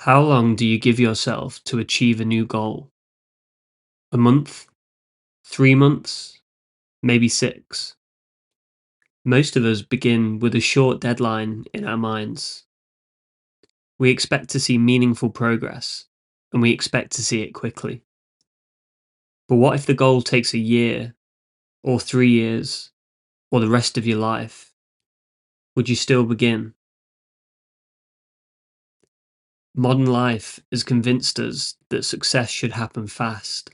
How long do you give yourself to achieve a new goal? A month? 3 months? Maybe six? Most of us begin with a short deadline in our minds. We expect to see meaningful progress, and we expect to see it quickly. But what if the goal takes a year, or 3 years, or the rest of your life? Would you still begin? Modern life has convinced us that success should happen fast.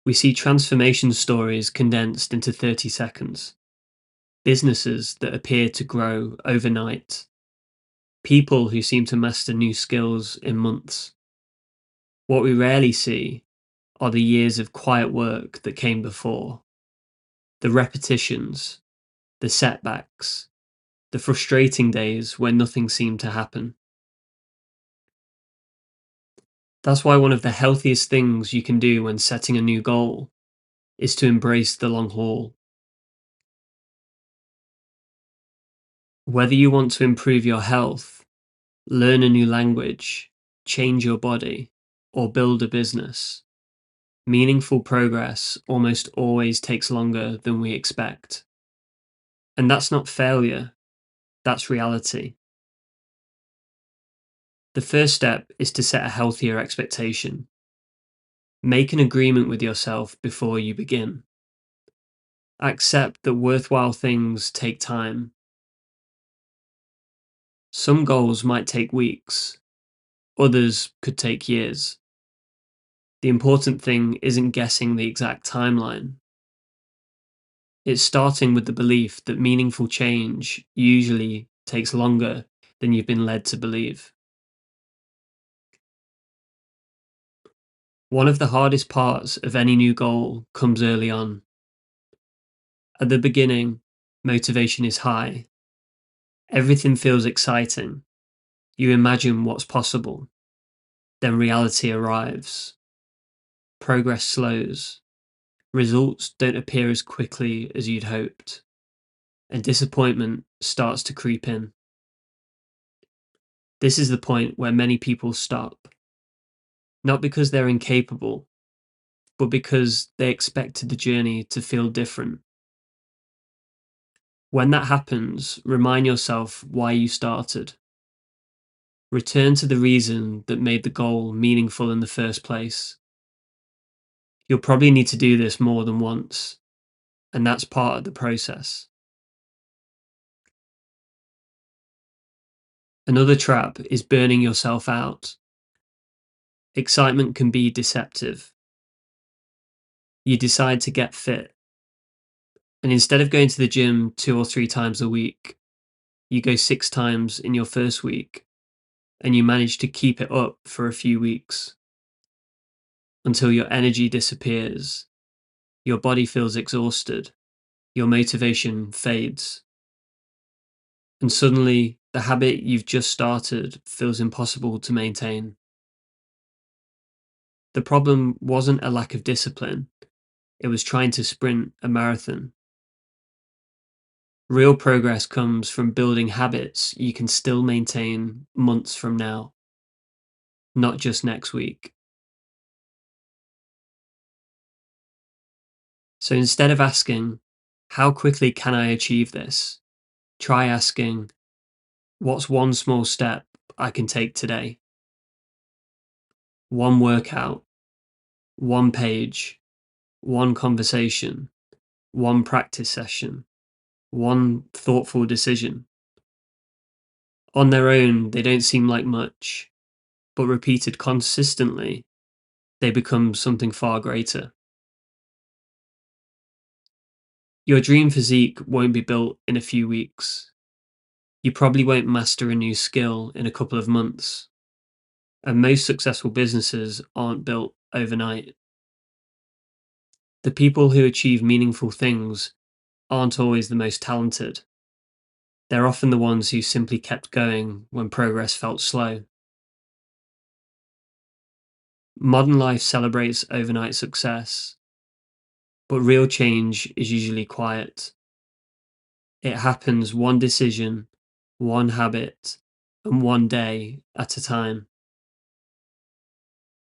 We see transformation stories condensed into 30 seconds. Businesses that appear to grow overnight, people who seem to master new skills in months. What we rarely see are the years of quiet work that came before, the repetitions, the setbacks, the frustrating days when nothing seemed to happen. That's why one of the healthiest things you can do when setting a new goal is to embrace the long haul. Whether you want to improve your health, learn a new language, change your body, or build a business, meaningful progress almost always takes longer than we expect. And that's not failure, that's reality. The first step is to set a healthier expectation. Make an agreement with yourself before you begin. Accept that worthwhile things take time. Some goals might take weeks, others could take years. The important thing isn't guessing the exact timeline. It's starting with the belief that meaningful change usually takes longer than you've been led to believe. One of the hardest parts of any new goal comes early on. At the beginning, motivation is high. Everything feels exciting. You imagine what's possible. Then reality arrives. Progress slows. Results don't appear as quickly as you'd hoped. And disappointment starts to creep in. This is the point where many people stop. Not because they're incapable, but because they expected the journey to feel different. When that happens, remind yourself why you started. Return to the reason that made the goal meaningful in the first place. You'll probably need to do this more than once, and that's part of the process. Another trap is burning yourself out. Excitement can be deceptive. You decide to get fit, and instead of going to the gym 2 or 3 times a week, you go 6 times in your first week, and you manage to keep it up for a few weeks until your energy disappears, your body feels exhausted, your motivation fades, and suddenly the habit you've just started feels impossible to maintain. The problem wasn't a lack of discipline, it was trying to sprint a marathon. Real progress comes from building habits you can still maintain months from now, not just next week. So instead of asking, how quickly can I achieve this? Try asking, what's one small step I can take today? One workout, one page, one conversation, one practice session, one thoughtful decision. On their own, they don't seem like much, but repeated consistently, they become something far greater. Your dream physique won't be built in a few weeks. You probably won't master a new skill in a couple of months. And most successful businesses aren't built overnight. The people who achieve meaningful things aren't always the most talented. They're often the ones who simply kept going when progress felt slow. Modern life celebrates overnight success, but real change is usually quiet. It happens one decision, one habit, and one day at a time.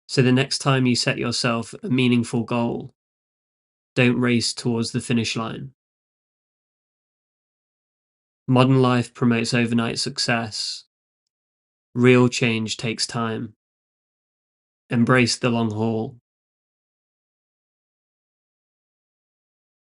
So the next time you set yourself a meaningful goal, don't race towards the finish line. Modern life promotes overnight success. Real change takes time. Embrace the long haul.